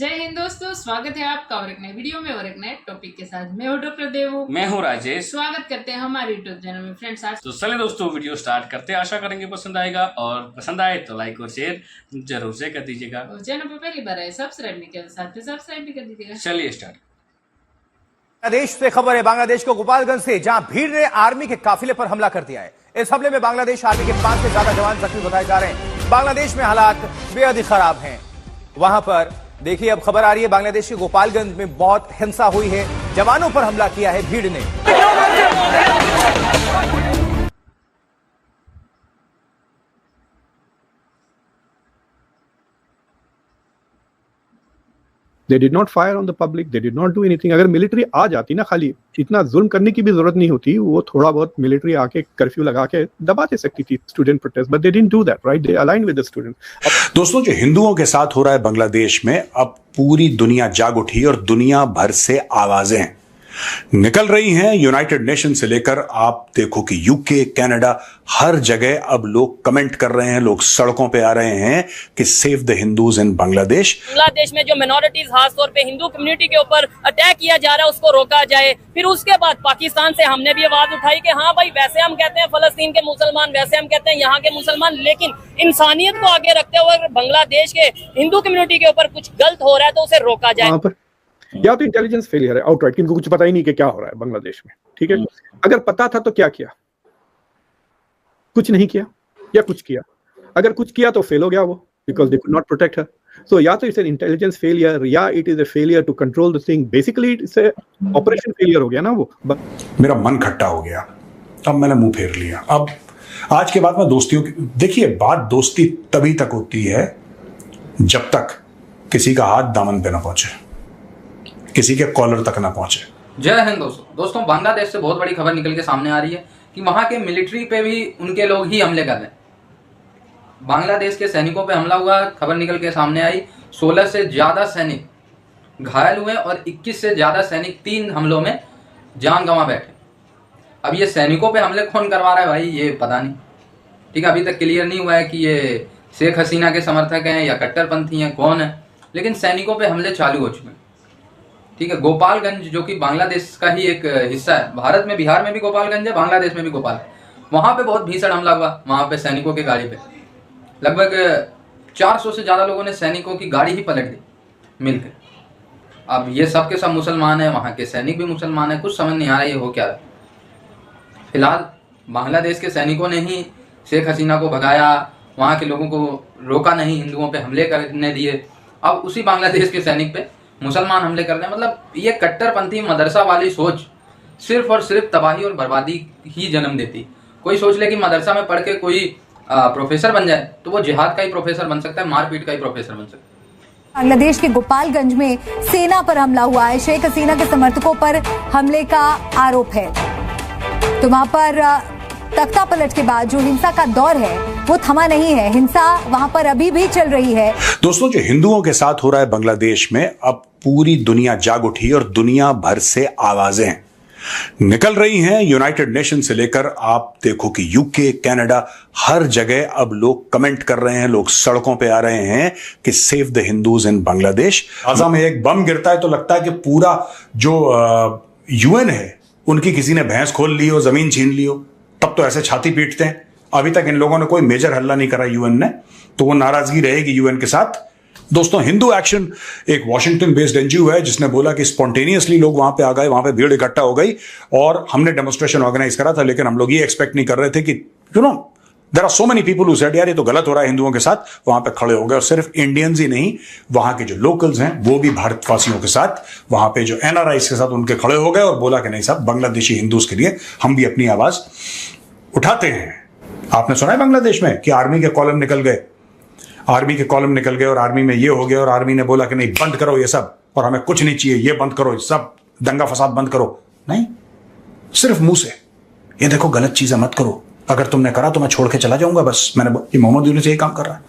जय हिंद दोस्तों, स्वागत है आपका और एक नए वीडियो में और एक नए टॉपिक के साथ। मैं हूं डॉक्टर देवू, मैं हूं राजेश। स्वागत करते हैं हमारे यूट्यूब चैनल में। फ्रेंड्स, आज तो चलिए दोस्तों वीडियो स्टार्ट करते हैं। आशा करेंगे पसंद आएगा और पसंद आए तो लाइक और शेयर जरूर से कर दीजिएगा। और चैनल पर पहली बार आए सब्सक्राइब नहीं किया, साथ में सब्सक्राइब भी कर दीजिएगा। चलिए स्टार्ट। बांग्लादेश से खबर है। बांग्लादेश को गोपालगंज से, जहां भीड़ ने आर्मी के काफिले पर हमला कर दिया है। इस हमले में बांग्लादेश आर्मी के 5 से ज्यादा जवान जख्मी बताए जा रहे हैं। बांग्लादेश में हालात बेहद ही खराब हैं। वहां पर देखिए, अब खबर आ रही है बांग्लादेश के गोपालगंज में बहुत हिंसा हुई है। जवानों पर हमला किया है भीड़ ने। They did not fire on the public. They did not do anything. अगर मिलिट्री आ जाती ना, खाली इतना जुल्म करने की भी जरूरत नहीं होती। वो थोड़ा बहुत मिलिट्री आके कर्फ्यू लगा के दबा दे सकती थी student protest, but they didn't do that, right? They aligned with the student. दोस्तों, जो हिंदुओं के साथ हो रहा है बांग्लादेश में, अब पूरी दुनिया जाग उठी और दुनिया भर से आवाजें निकल रही हैं। यूनाइटेड नेशन से लेकर आप देखो कि यूके, कनाडा, हर जगह अब लोग कमेंट कर रहे हैं, लोग सड़कों पे आ रहे हैं कि सेव द हिंदूज इन बांग्लादेश। बांग्लादेश में जो मिनोरिटीज, खासतौर पे हिंदू कम्युनिटी के ऊपर अटैक किया जा रहा है, उसको रोका जाए। फिर उसके बाद पाकिस्तान से हमने भी आवाज उठाई कि हाँ भाई, वैसे हम कहते हैं फलस्तीन के मुसलमान, वैसे हम कहते हैं यहाँ के मुसलमान, लेकिन इंसानियत को आगे रखते हुए अगर बांग्लादेश के हिंदू कम्युनिटी के ऊपर कुछ गलत हो रहा है तो उसे रोका जाए। या तो इंटेलिजेंस फेलियर है आउटराइट, इनको कुछ पता ही नहीं कि क्या हो रहा है बांग्लादेश में, ठीक है? अगर पता था तो क्या किया? कुछ नहीं किया या कुछ किया? अगर कुछ किया तो फेल हो गया वो, because they could not protect her. So या तो इट्स एन इंटेलिजेंस फेलियर या it is a failure to control the thing. Basically it's a operation failure हो गया ना वो। मेरा मन खट्टा हो गया, अब मैंने मुंह फेर लिया। अब आज के बाद में दोस्तियों की, देखिए, बात दोस्ती तभी तक होती है जब तक किसी का हाथ दामन पे ना पहुंचे, किसी के कॉलर तक ना पहुंचे। जय हिंद दोस्तों, बांग्लादेश से बहुत बड़ी खबर निकल के सामने आ रही है कि वहां के मिलिट्री पे भी उनके लोग ही हमले कर रहे हैं। बांग्लादेश के सैनिकों पे हमला हुआ, खबर निकल के सामने आई। 16 से ज्यादा सैनिक घायल हुए और 21 से ज्यादा सैनिक 3 हमलों में जान गंवा बैठे। अब ये सैनिकों पे हमले कौन करवा रहा है भाई, ये पता नहीं। ठीक है, अभी तक क्लियर नहीं हुआ है कि ये शेख हसीना के समर्थक हैं या कट्टरपंथी हैं, कौन है, लेकिन सैनिकों पे हमले चालू हो चुके हैं। ठीक है, गोपालगंज जो कि बांग्लादेश का ही एक हिस्सा है, भारत में बिहार में भी गोपालगंज है, बांग्लादेश में भी गोपाल, वहां पे बहुत भीषण हमला हुआ। वहां पे सैनिकों की गाड़ी पे लगभग 400 से ज्यादा लोगों ने सैनिकों की गाड़ी ही पलट दी मिलकर। अब ये सब के सब मुसलमान है, वहां के सैनिक भी मुसलमान है, कुछ समझ नहीं आ रहा ये हो क्या रहा। फिलहाल बांग्लादेश के सैनिकों ने ही शेख हसीना को भगाया, वहां के लोगों को रोका नहीं, हिंदुओं पे हमले करने दिए। अब उसी बांग्लादेश के सैनिक पे मुसलमान हमले कर रहे हैं। मतलब ये कट्टरपंथी मदरसा वाली सोच सिर्फ और सिर्फ तबाही और बर्बादी ही जन्म देती। कोई सोच ले कि मदरसा में पढ़ के कोई प्रोफेसर बन जाए तो वो जिहाद का ही प्रोफेसर बन सकता है, मारपीट का ही प्रोफेसर बन सकता है। बांग्लादेश के गोपालगंज में सेना पर हमला हुआ है। शेख हसीना के समर्थकों पर हमले का आरोप है। तो वहां पर तख्ता पलट के बाद जो हिंसा का दौर है वो थमा नहीं है। हिंसा वहां पर अभी भी चल रही है। दोस्तों, जो हिंदुओं के साथ हो रहा है बांग्लादेश में, अब पूरी दुनिया जाग उठी और दुनिया भर से आवाजें निकल रही हैं। यूनाइटेड नेशन से लेकर आप देखो कि यूके, कनाडा, हर जगह अब लोग कमेंट कर रहे हैं, लोग सड़कों पे आ रहे हैं कि save the Hindus in Bangladesh. Gaza में एक बम गिरता है तो लगता है कि पूरा जो यूएन है उनकी किसी ने भैंस खोल ली हो, जमीन छीन ली हो, तब तो ऐसे छाती पीटते हैं। अभी तक इन लोगों ने कोई मेजर हल्ला नहीं करा यूएन ने, तो वो नाराजगी रहेगी यूएन के साथ। दोस्तों, हिंदू एक्शन एक वॉशिंगटन बेस्ड एनजीओ है जिसने बोला कि स्पॉन्टेनियसली लोग वहां पे आ गए, वहां पे भीड़ इकट्ठा हो गई और हमने डेमोन्स्ट्रेशन ऑर्गेनाइज करा था। लेकिन हम लोग ये एक्सपेक्ट नहीं कर रहे थे कि there are so many people who said यार ये तो गलत हो रहा है हिंदुओं के साथ, वहां पे खड़े हो गए। और सिर्फ इंडियंस ही नहीं, वहां के जो लोकल्स हैं वो भी भारतवासियों के साथ, वहां पे जो एनआरआईज के साथ उनके खड़े हो गए और बोला कि नहीं साहब, बांग्लादेशी हिंदूज के लिए हम भी अपनी आवाज उठाते हैं। आपने सुना है बांग्लादेश में कि आर्मी के कॉलम निकल गए, आर्मी के कॉलम निकल गए और आर्मी में ये हो गया और आर्मी ने बोला कि नहीं बंद करो ये सब और हमें कुछ नहीं चाहिए, ये बंद करो, सब दंगा फसाद बंद करो। नहीं, सिर्फ मुंह से ये देखो गलत चीजें मत करो, अगर तुमने करा तो मैं छोड़ के चला जाऊंगा बस। मैंने ये मोहम्मद यूनुस यही काम कर रहा है।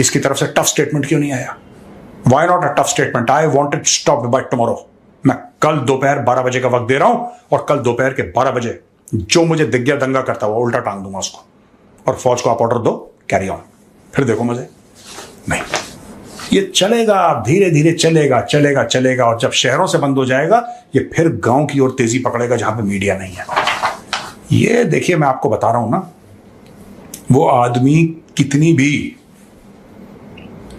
इसकी तरफ से टफ स्टेटमेंट क्यों नहीं आया? Why not a tough statement? I want it stopped by tomorrow. मैं कल दोपहर 12 बजे का वक्त दे रहा हूं और कल दोपहर के 12 बजे जो मुझे दिख गया दंगा करता हुआ उल्टा टांग दूंगा उसको, और फौज को आप ऑर्डर दो, कैरी ऑन, फिर देखो मजे। नहीं, ये चलेगा, धीरे धीरे चलेगा चलेगा चलेगा, और जब शहरों से बंद हो जाएगा ये फिर गांव की ओर तेजी पकड़ेगा जहां पे मीडिया नहीं है। ये देखिए, मैं आपको बता रहा हूं ना, वो आदमी कितनी भी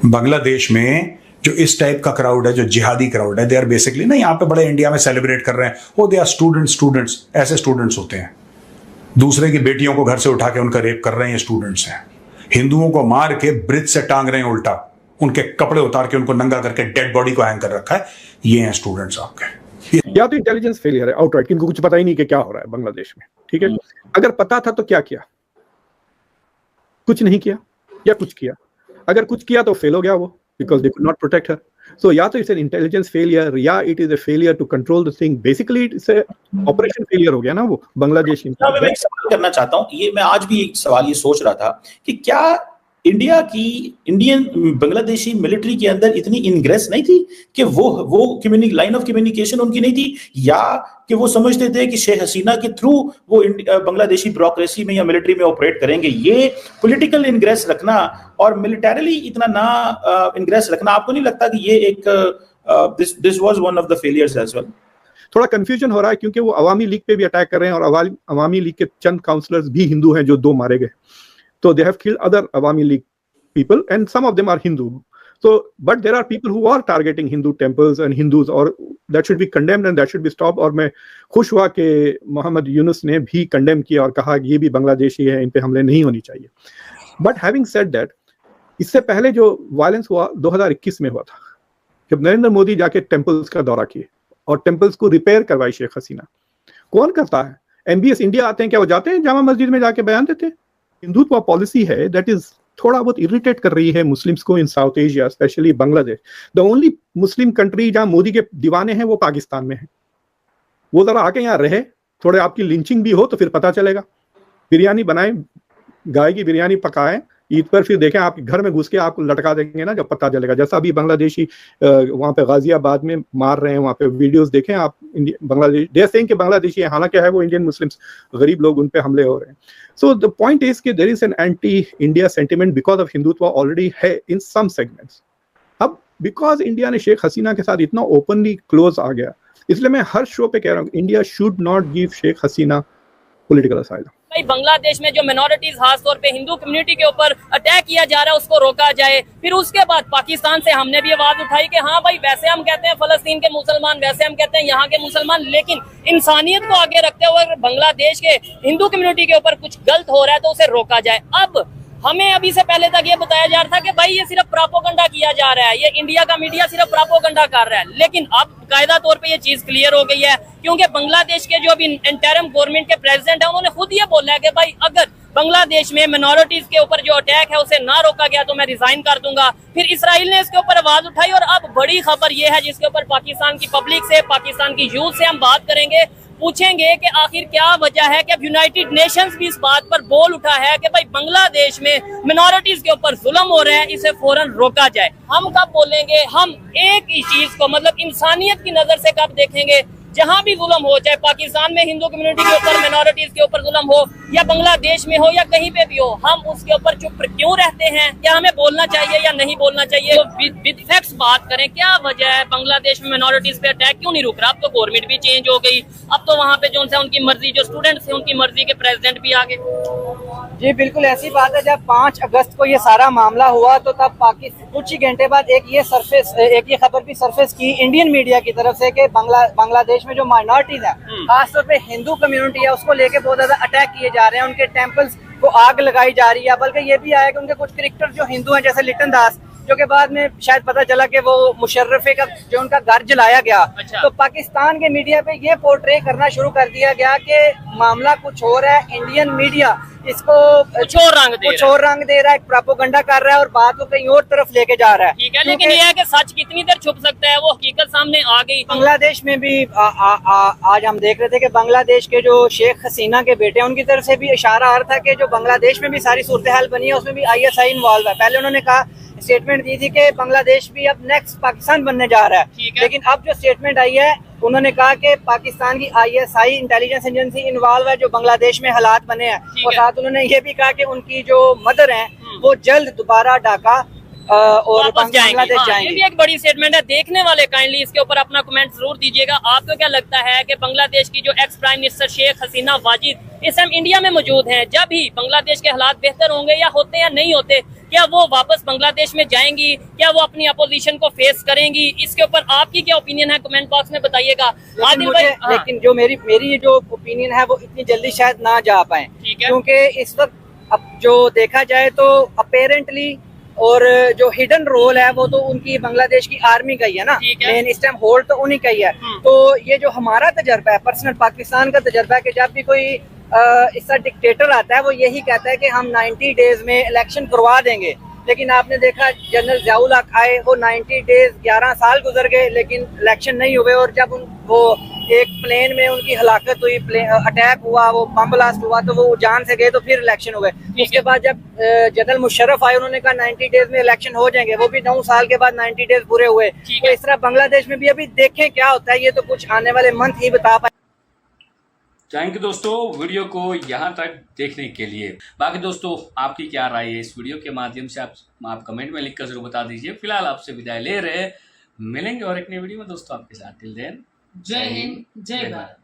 बांग्लादेश में जो इस टाइप का क्राउड है, जो जिहादी क्राउड है, दे आर बेसिकली ना, यहाँ पे बड़े इंडिया में सेलिब्रेट कर रहे हैं, वो दे आर स्टूडेंट्स, ऐसे स्टूडेंट्स होते हैं। दूसरे की बेटियों को घर से उठा के उनका रेप कर रहे हैं, ये स्टूडेंट्स हैं। हिंदुओं को मार के ब्रिज से टांग रहे हैं उल्टा, उनके कपड़े उतार के उनको नंगा करके डेड बॉडी को हैंग कर रखा है, ये हैं स्टूडेंट्स आपके। या तो इंटेलिजेंस फेलियर है आउटराइट, इनको कुछ पता ही नहीं कि क्या हो रहा है बांग्लादेश में, ठीक है। अगर पता था तो क्या किया? कुछ नहीं किया या कुछ किया? अगर कुछ किया तो फेल हो गया वो, because they could not protect her. So या तो इट्स एन इंटेलिजेंस फेलियर या it is a failure to control the thing. Basically it's operation failure हो गया ना वो बांग्लादेश। मैं एक सवाल करना चाहता हूँ, ये मैं आज भी एक सवाल ये सोच रहा था कि क्या इंडियन बांग्लादेशी मिलिट्री के अंदर इतनी इनग्रेस नहीं थी कि वो लाइन ऑफ कम्युनिकेशन उनकी नहीं थी, या कि वो समझते थे कि शेख हसीना के थ्रू वो बांग्लादेशी ब्यूरोक्रेसी में या मिलिट्री में ऑपरेट करेंगे। ये पॉलिटिकल इनग्रेस रखना और मिलिटरीली इतना ना इनग्रेस रखना, आपको नहीं लगता कि ये एक this was one of the failures as well? थोड़ा कंफ्यूजन हो रहा है क्योंकि वो अवामी लीग पे भी अटैक कर रहे हैं और अवामी लीग के चंद काउंसलर्स भी हिंदू हैं जो 2 मारे गए। So they have killed other Awami League people, and some of them are Hindu. So, but there are people who are targeting Hindu temples and Hindus, or that should be condemned and that should be stopped. और मैं खुश हुआ कि मोहम्मद यूनुस ने भी condemn किया और कहा कि ये भी बांग्लादेशी है, इन पे हमले नहीं होनी चाहिए। But having said that, इससे पहले जो वायलेंस हुआ 2021 में हुआ था, जब नरेंद्र मोदी जाके टेम्पल्स का दौरा किए और टेम्पल्स को रिपेयर करवाई शेख हसीना। कौन करता है? MBS इंडिया आते हैं क्या? वो जाते हैं जामा मस्जिद में जाके बयान देते हैं? हिंदुत्व पॉलिसी है दैट इज थोड़ा बहुत इरिटेट कर रही है मुस्लिम्स को in South Asia, specially Bangladesh. The only Muslim country जहां मोदी के दीवाने हैं वो पाकिस्तान में है। वो जरा आके यहाँ रहे, थोड़े आपकी लिंचिंग भी हो तो फिर पता चलेगा। बिरयानी बनाए, गाय की बिरयानी पकाएं ईद पर, फिर देखें आपके घर में घुस के आपको लटका देंगे ना, जब पता चलेगा। जैसा अभी बांग्लादेशी वहां पे गाजियाबाद में मार रहे हैं, वहां पे वीडियोस देखें आप। बांग्लादेश दे आर सेइंग कि बांग्लादेशी है, हालांकि है वो इंडियन मुस्लिम्स, गरीब लोग, उन पे हमले हो रहे हैं। सो द पॉइंट इज कि there is an anti India sentiment because of Hindutva already है इन सम सेगमेंट्स। अब बिकॉज इंडिया ने शेख हसीना के साथ इतना ओपनली क्लोज आ गया, इसलिए मैं हर शो पे कह रहा हूँ India should not give Sheikh Hasina political asylum. भाई बांग्लादेश में जो मिनोरिटीज खासतौर पे हिंदू कम्युनिटी के ऊपर अटैक किया जा रहा है उसको रोका जाए। फिर उसके बाद पाकिस्तान से हमने भी आवाज उठाई कि हाँ भाई वैसे हम कहते हैं फलस्तीन के मुसलमान, वैसे हम कहते हैं यहाँ के मुसलमान, लेकिन इंसानियत को आगे रखते हुए अगर बांग्लादेश के हिंदू कम्युनिटी के ऊपर कुछ गलत हो रहा है तो उसे रोका जाए। अब हमें अभी से पहले तक ये बताया जा रहा था कि भाई ये सिर्फ प्रोपोगंडा किया जा रहा है, ये इंडिया का मीडिया सिर्फ प्रोपोगंडा कर रहा है, लेकिन अब कायदा तौर पे ये चीज क्लियर हो गई है क्योंकि बांग्लादेश के जो अभी इंटरिम गवर्नमेंट के प्रेसिडेंट है उन्होंने खुद ये बोला है कि भाई अगर बांग्लादेश में मिनोरिटीज के ऊपर जो अटैक है उसे ना रोका गया तो मैं रिजाइन कर दूंगा। फिर इसराइल ने इसके ऊपर आवाज उठाई और अब बड़ी खबर ये है जिसके ऊपर पाकिस्तान की पब्लिक से, पाकिस्तान की यूथ से हम बात करेंगे, पूछेंगे कि आखिर क्या वजह है कि अब यूनाइटेड नेशंस भी इस बात पर बोल उठा है कि भाई बांग्लादेश में मिनोरिटीज के ऊपर जुल्म हो रहे हैं, इसे फौरन रोका जाए। हम कब बोलेंगे? हम एक ही चीज को मतलब इंसानियत की नजर से कब देखेंगे? जहां भी जुल्म हो, चाहे पाकिस्तान में हिंदू कम्युनिटी के ऊपर, मिनोरिटीज के ऊपर जुल्म हो, या बांग्लादेश में हो, या कहीं पे भी हो, हम उसके ऊपर चुप क्यों रहते हैं? क्या हमें बोलना चाहिए या नहीं बोलना चाहिए? तो विद फैक्ट्स बात करें, क्या वजह है बांग्लादेश में मिनोरिटीज पे अटैक क्यों नहीं रुक रहा? अब तो गवर्नमेंट भी चेंज हो गई, अब तो वहाँ पे जो उनकी मर्जी, जो स्टूडेंट्स थे उनकी मर्जी के प्रेसिडेंट भी आ गए। जी बिल्कुल ऐसी बात है। जब 5 अगस्त को ये सारा मामला हुआ तो तब पाकिस्तान कुछ ही घंटे बाद एक ये खबर भी सरफेस की इंडियन मीडिया की तरफ से कि बांग्लादेश में जो माइनॉरिटीज है, खासतौर पे हिंदू कम्युनिटी है, उसको लेके बहुत ज्यादा अटैक किए जा रहे हैं, उनके टेम्पल्स को आग लगाई जा रही है। बल्कि ये भी आया कि उनके कुछ क्रिकेटर जो हिंदू हैं जैसे लिटन दास, जो के बाद में शायद पता चला कि वो मुशर्रफे का जो उनका घर जलाया गया। तो पाकिस्तान के मीडिया पे ये पोर्ट्रे करना शुरू कर दिया गया कि मामला कुछ और है, इंडियन मीडिया इसको कुछ और रंग दे रहा है, प्रोपेगेंडा कर रहा है और बात को कहीं और तरफ लेके जा रहा है। ठीक है, लेकिन ये है कि सच कितनी देर छुप सकता है, वो हकीकत सामने आ गई। बांग्लादेश में भी आज हम देख रहे थे कि बांग्लादेश के जो शेख हसीना के बेटे हैं उनकी तरफ से भी इशारा आ रहा था कि जो बांग्लादेश में भी सारी सूरत हाल बनी है उसमें भी ISI इन्वॉल्व है। पहले उन्होंने कहा, स्टेटमेंट दी थी कि बांग्लादेश भी अब नेक्स्ट पाकिस्तान बनने जा रहा है, लेकिन अब जो स्टेटमेंट आई है उन्होंने कहा कि पाकिस्तान की ISI इंटेलिजेंस एजेंसी इन्वॉल्व है जो बांग्लादेश में हालात बने हैं। और साथ उन्होंने ये भी कहा कि उनकी जो मदर हैं वो जल्द दोबारा ढाका और वापस जाएंगे। बांग्लादेश हाँ, ये जाएंगे। भी एक बड़ी स्टेटमेंट है। देखने वाले काइंडली इसके ऊपर अपना कमेंट जरूर दीजिएगा। आपको क्या लगता है कि बांग्लादेश की जो ex prime minister Sheikh Hasina Wajid इस टाइम इंडिया में मौजूद हैं, जब भी बांग्लादेश के हालात बेहतर होंगे या होते या नहीं होते, क्या वो वापस बांग्लादेश में जाएंगी, क्या वो अपनी अपोजिशन को फेस करेंगी? इसके ऊपर आपकी क्या ओपिनियन है, कमेंट बॉक्स में बताइएगा। आदिल भाई, हाँ, लेकिन जो मेरी जो ओपिनियन है वो इतनी जल्दी शायद ना जा पाए, ठीक है। क्योंकि इस वक्त अब जो देखा जाए तो अपेरेंटली और जो हिडन रोल है वो तो उनकी बांग्लादेश की आर्मी का ही है ना, ठीक है। मेन इस टाइम होल्ड तो उन्हीं का ही है। तो ये जो हमारा तजर्बा है, पर्सनल पाकिस्तान का तजर्बा है कि जब भी कोई इसका डिक्टेटर आता है वो यही कहता है कि हम 90 डेज में इलेक्शन करवा देंगे। लेकिन आपने देखा जनरल ज़ियाउल हक आए, वो 90 डेज 11 साल गुजर गए लेकिन इलेक्शन नहीं हुए। और जब वो एक प्लेन में उनकी हलाकत हुई, अटैक हुआ, वो बम ब्लास्ट हुआ, तो वो जान से गए, तो फिर इलेक्शन हो गए। उसके बाद जब जनरल मुशर्रफ आए, उन्होंने कहा 90 डेज में इलेक्शन हो जाएंगे, वो भी 9 साल के बाद 90 डेज पूरे हुए। तो इस तरह बांग्लादेश में भी अभी देखें क्या होता है, ये तो कुछ आने वाले मंथ ही बता पाए। थैंक यू दोस्तों वीडियो को यहाँ तक देखने के लिए। बाकी दोस्तों आपकी क्या राय है इस वीडियो के माध्यम से आप कमेंट में लिखकर जरूर बता दीजिए। फिलहाल आपसे विदाई ले रहे, मिलेंगे और एक नई वीडियो में दोस्तों आपके साथ। टिल देन जय हिंद, जय भारत।